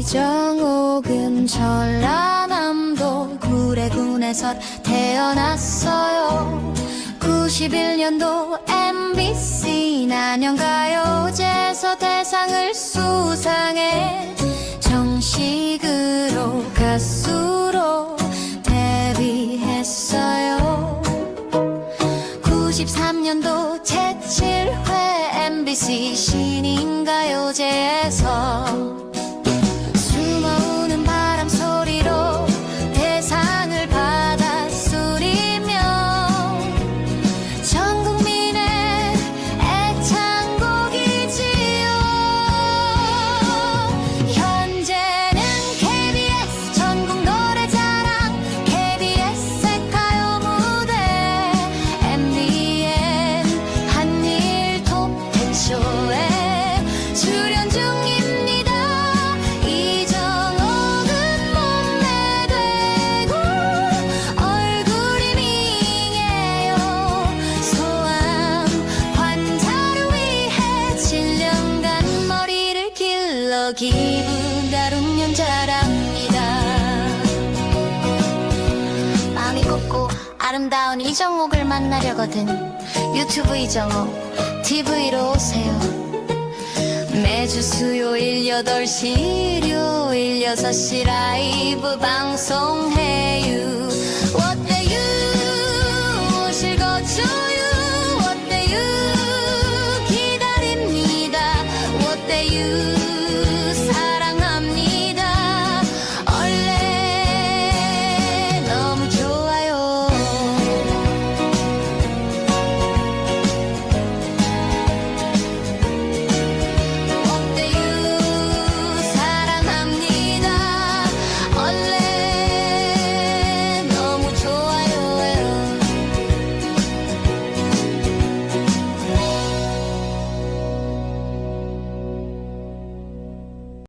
이정옥은 전라남도 구례군에서 태어났어요. 91년도 MBC 난영가요제에서 대상을 수상해 정식으로 가수로 데뷔했어요. 93년도 제7회 MBC 신인가요제에서 숨어오는 바람 소리로 대상을 받았으리며 전 국민의 애창곡이지요. 현재는 KBS 전국 노래자랑, KBS의 가요 무대, MBN 한일 톱텐쇼에 출연 중입니다. 이정옥은 몸매되고 얼굴이 밍해요. 소아암 환자를 위해 7년간 머리를 길러 기분 다루면 자랍니다. 마음이 곱고 아름다운 이정옥을 만나려거든 유튜브 이정옥 TV로 오세요. 매주 수요일 8시 일요일 6시 라이브 방송해요. 어때요? 오실 거 줘요. 어때요?